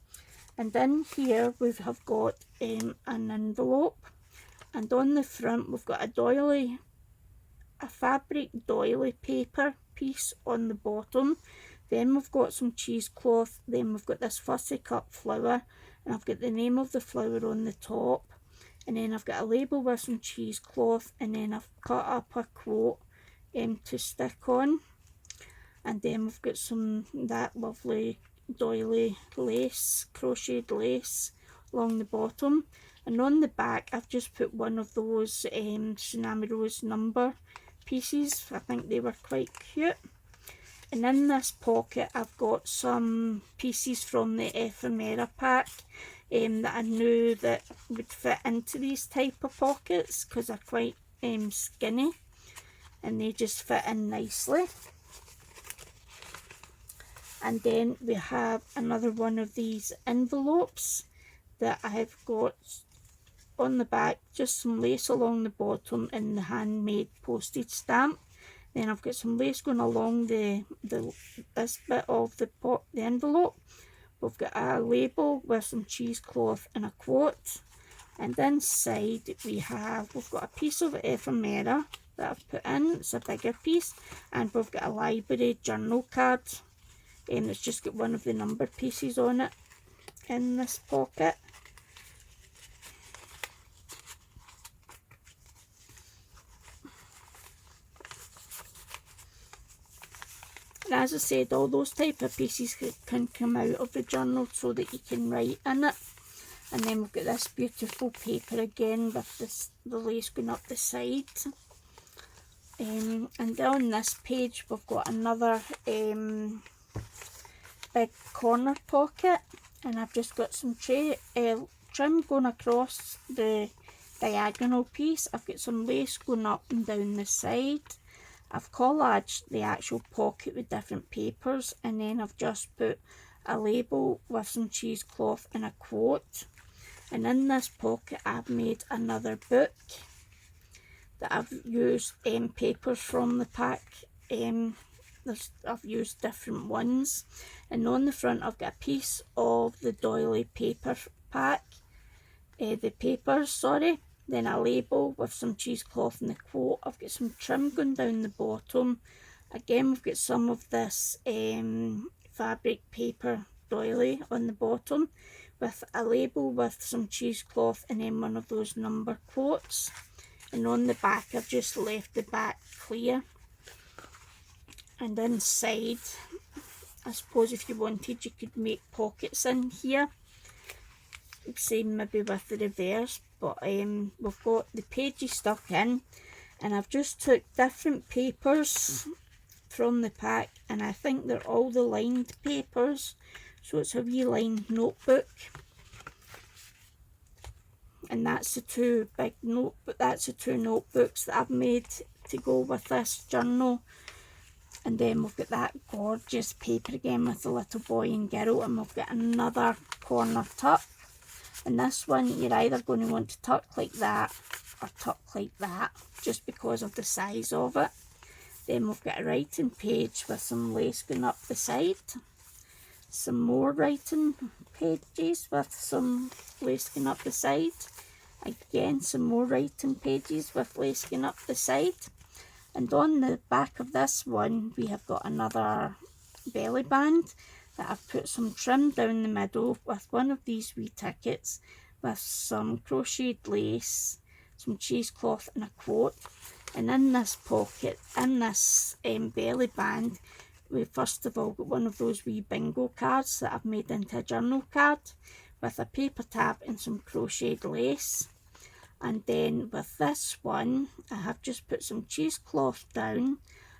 And in here we have got an envelope, and on the front we've got a fabric doily paper piece on the bottom. Then we've got some cheesecloth, then we've got this fussy cut flower, and I've got the name of the flower on the top. And then I've got a label with some cheesecloth, and then I've cut up a quote to stick on. And then we've got that lovely doily lace, crocheted lace along the bottom. And on the back I've just put one of those Tsunami Rose number pieces. I think they were quite cute. And in this pocket I've got some pieces from the ephemera pack that I knew that would fit into these type of pockets, because they're quite skinny and they just fit in nicely. And then we have another one of these envelopes that I've got on the back, just some lace along the bottom and the handmade postage stamp. Then I've got some lace going along this bit of the envelope. We've got a label with some cheesecloth and a quote. And inside we've got a piece of ephemera that I've put in. It's a bigger piece, and we've got a library journal card. It's just got one of the number pieces on it, in this pocket. And as I said, all those type of pieces can come out of the journal so that you can write in it. And then we've got this beautiful paper again with the lace going up the side. And on this page we've got another big corner pocket, and I've just got some trim going across the diagonal piece. I've got some lace going up and down the side. I've collaged the actual pocket with different papers, and then I've just put a label with some cheesecloth and a quote. And in this pocket I've made another book that I've used papers from the pack. I've used different ones, and on the front I've got a piece of the doily paper pack, the papers, sorry, then a label with some cheesecloth and the quote. I've got some trim going down the bottom. Again, we've got some of this fabric paper doily on the bottom with a label with some cheesecloth and then one of those number quotes. And on the back I've just left the back clear. And inside, I suppose if you wanted you could make pockets in here, same maybe with the reverse, but we've got the pages stuck in, and I've just took different papers from the pack, and I think they're all the lined papers, so it's a wee lined notebook. And that's the two notebooks that I've made to go with this journal. And then we've got that gorgeous paper again with the little boy and girl, and we've got another corner tuck. And this one you're either going to want to tuck like that or tuck like that, just because of the size of it. Then we've got a writing page with some lace going up the side. Some more writing pages with some lace going up the side. Again, some more writing pages with lace going up the side. And on the back of this one we have got another belly band that I've put some trim down the middle with one of these wee tickets with some crocheted lace, some cheesecloth and a quote. And in this pocket, in this belly band, we first of all got one of those wee bingo cards that I've made into a journal card with a paper tab and some crocheted lace. And then with this one, I have just put some cheesecloth down.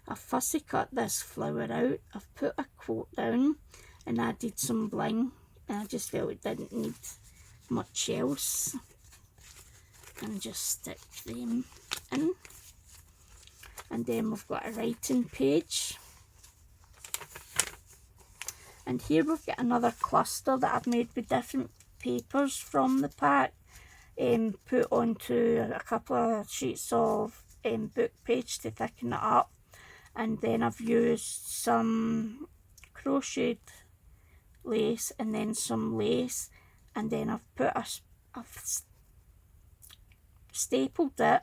I've fussy cut this flower out. I've put a quote down and added some bling. And I just felt it didn't need much else. And just stick them in. And then we've got a writing page. And here we've got another cluster that I've made with different papers from the pack. Put onto a couple of sheets of book page to thicken it up, and then I've used some crocheted lace and then some lace, and then I've stapled it,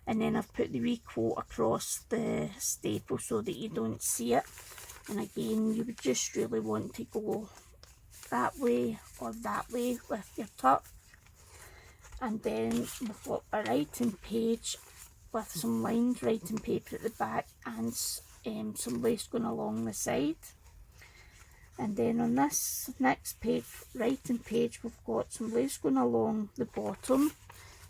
and then I've put the wee quote across the staple so that you don't see it. And again, you would just really want to go that way or that way with your tuck. And then we've got a writing page with some lined writing paper at the back and some lace going along the side. And then on this next page, writing page, we've got some lace going along the bottom.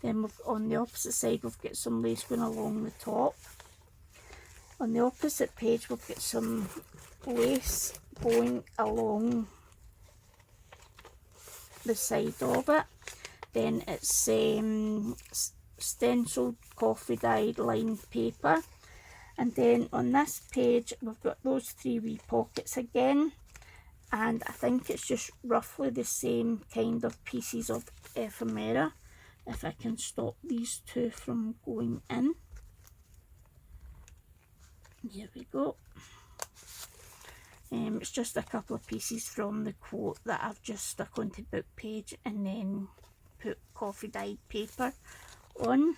Then on the opposite side we've got some lace going along the top. On the opposite page we've got some lace going along the side of it. Then it's stenciled coffee dyed lined paper. And then on this page we've got those three wee pockets again, and I think it's just roughly the same kind of pieces of ephemera. If I can stop these two from going in. Here we go. It's just a couple of pieces from the quote that I've just stuck onto book page and then put coffee dyed paper on.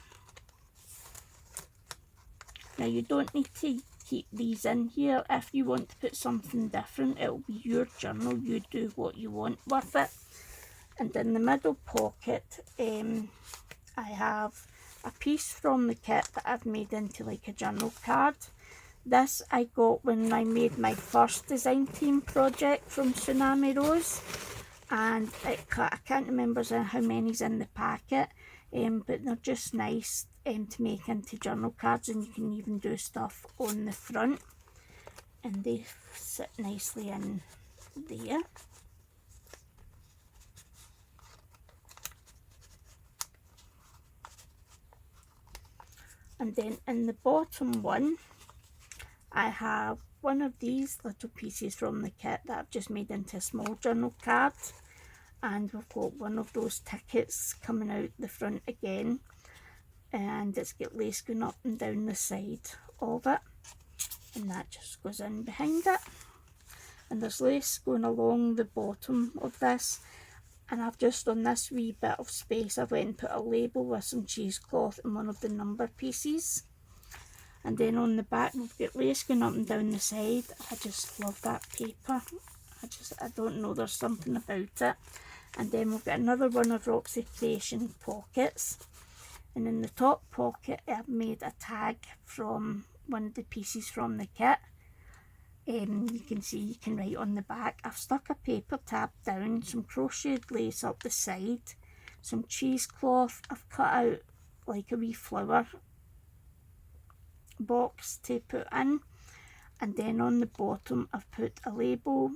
Now you don't need to keep these in here. If you want to put something different, it'll be your journal. You do what you want with it. And in the middle pocket I have a piece from the kit that I've made into like a journal card. This I got when I made my first design team project from Tsunami Rose, and I can't remember how many's in the packet, but they're just nice to make into journal cards, and you can even do stuff on the front, and they sit nicely in there. And then in the bottom one, I have one of these little pieces from the kit that I've just made into a small journal card, and we've got one of those tickets coming out the front again, and it's got lace going up and down the side of it, and that just goes in behind it, and there's lace going along the bottom of this. And I've just, on this wee bit of space, I went and put a label with some cheesecloth and one of the number pieces. And then on the back we've got lace going up and down the side. I just love that paper. I don't know, there's something about it. And then we've got another one of Roxy Creation pockets. And in the top pocket I've made a tag from one of the pieces from the kit. You can see, you can write on the back. I've stuck a paper tab down, some crocheted lace up the side, some cheesecloth. I've cut out like a wee flower box to put in, and then on the bottom I've put a label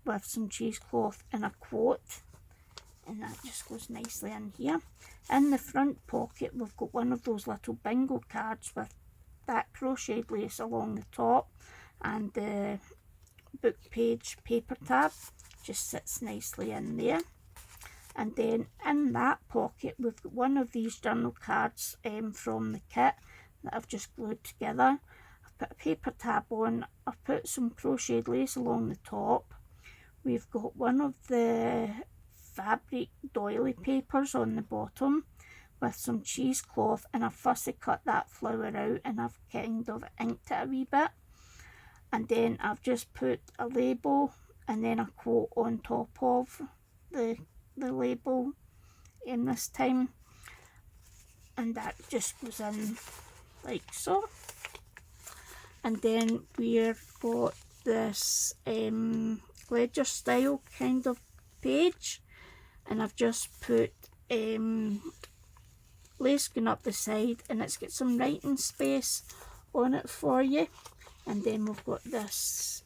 with some cheesecloth and a quote, and that just goes nicely in here. In the front pocket we've got one of those little bingo cards with that crocheted lace along the top, and the book page paper tab just sits nicely in there. And then in that pocket we've got one of these journal cards from the kit that I've just glued together. I've put a paper tab on, I've put some crocheted lace along the top. We've got one of the fabric doily papers on the bottom with some cheesecloth, and I've fussy cut that flower out and I've kind of inked it a wee bit. And then I've just put a label and then a quote on top of the label in this time, and that just goes in like so. And then we've got this ledger style kind of page, and I've just put lace going up the side, and it's got some writing space on it for you. And then we've got this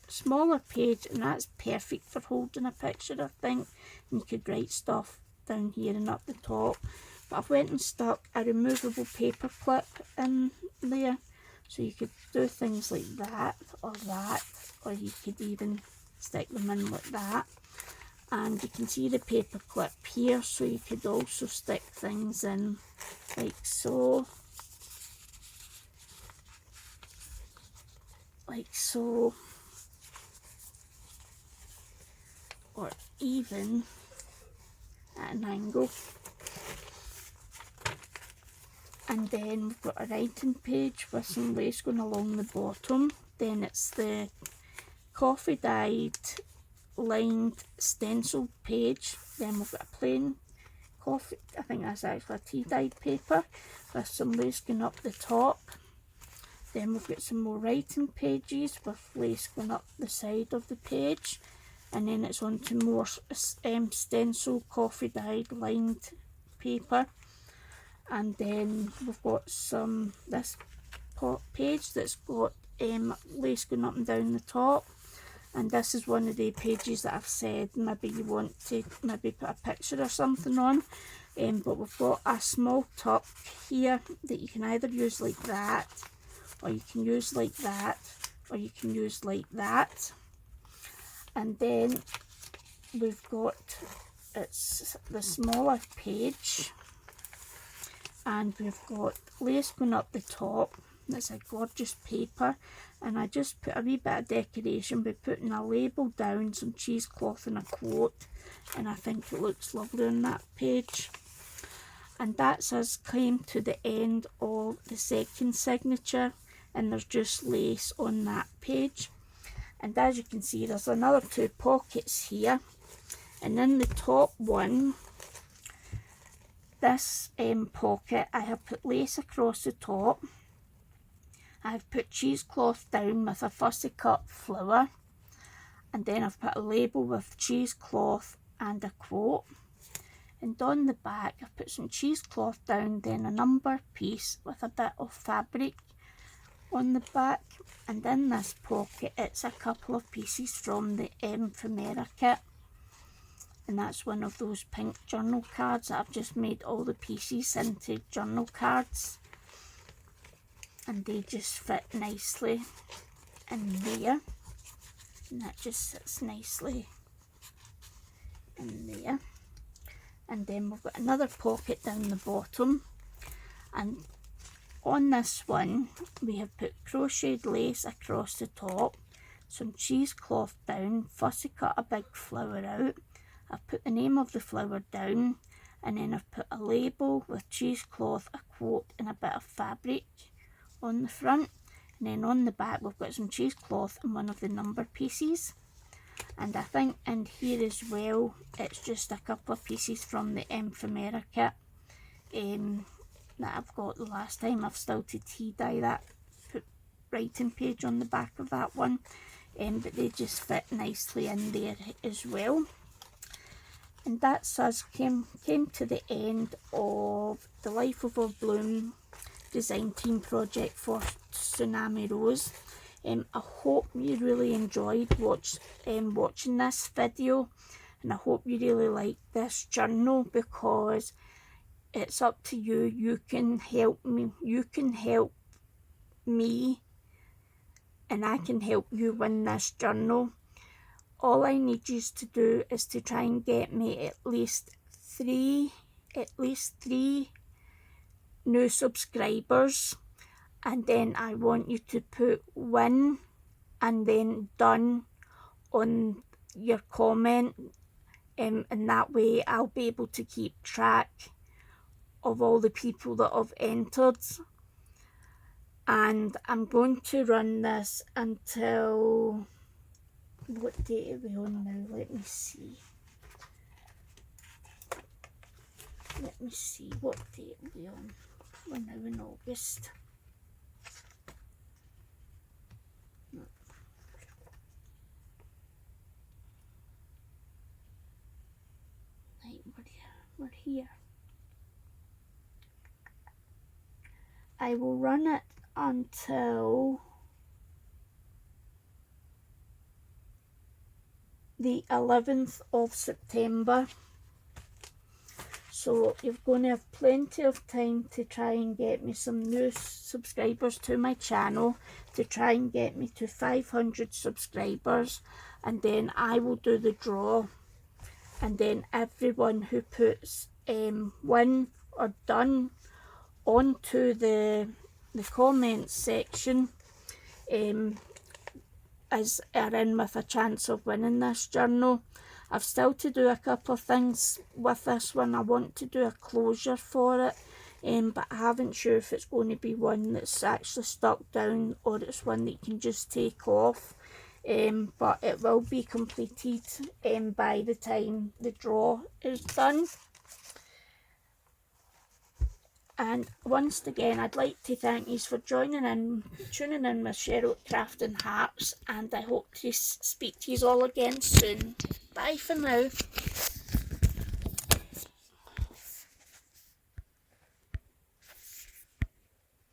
smaller page, and that's perfect for holding a picture, I think. And you could write stuff down here and up the top. But I've went and stuck a removable paper clip in there, so you could do things like that, or you could even stick them in like that. And you can see the paper clip here, so you could also stick things in like so. Like so, or even at an angle. And then we've got a writing page with some lace going along the bottom. Then it's the coffee dyed lined stencil page. Then we've got a plain coffee, I think that's actually a tea dyed paper with some lace going up the top. Then we've got some more writing pages with lace going up the side of the page, and then it's on to more stencil coffee dyed lined paper. And then we've got this page that's got lace going up and down the top, and this is one of the pages that I've said maybe you want to maybe put a picture or something on. But we've got a small tuck here that you can either use like that, or you can use like that, or you can use like that. And then we've got, it's the smaller page, and we've got lace going up the top. It's a gorgeous paper, and I just put a wee bit of decoration by putting a label down, some cheesecloth and a quote, and I think it looks lovely on that page. And that's us came to the end of the second signature, and there's just lace on that page. And as you can see, there's another two pockets here, And in the top one, this pocket, I have put lace across the top. I've put cheesecloth down with a fussy cut flower, and then I've put a label with cheesecloth and a quote. And on the back I've put some cheesecloth down, then a number piece with a bit of fabric on the back. And in this pocket it's a couple of pieces from the Ephemera kit, and that's one of those pink journal cards that I've just made all the pieces into journal cards, and they just fit nicely in there, and that just sits nicely in there. And then we've got another pocket down the bottom, and on this one we have put crocheted lace across the top, some cheesecloth down, fussy cut a big flower out. I've put the name of the flower down, and then I've put a label with cheesecloth, a quote and a bit of fabric on the front. And then on the back we've got some cheesecloth and one of the number pieces. And I think in here as well it's just a couple of pieces from the Ephemera kit that I've got the last time. I've still to tea dye that writing page on the back of that one, but they just fit nicely in there as well. And that's us came to the end of the Life of a Bloom design team project for Tsunami Rose. I hope you really enjoyed watching this video, and I hope you really like this journal, because it's up to you. You can help me, and I can help you win this journal. All I need you to do is to try and get me at least three new subscribers, and then I want you to put win and then done on your comment, and that way I'll be able to keep track of all the people that have entered. And I'm going to run this until, what date are we on now? Let me see, what date are we on? We're now in August. Right, we're here. I will run it until the 11th of September. So you're going to have plenty of time to try and get me some new subscribers to my channel, to try and get me to 500 subscribers, and then I will do the draw. And then everyone who puts win or done onto the comments section are in with a chance of winning this journal. I've still to do a couple of things with this one. I want to do a closure for it, but I haven't sure if it's going to be one that's actually stuck down or it's one that you can just take off. But it will be completed by the time the draw is done. And once again, I'd like to thank you for tuning in with Cheryl at Crafting Hearts, and I hope to speak to you all again soon. Bye for now.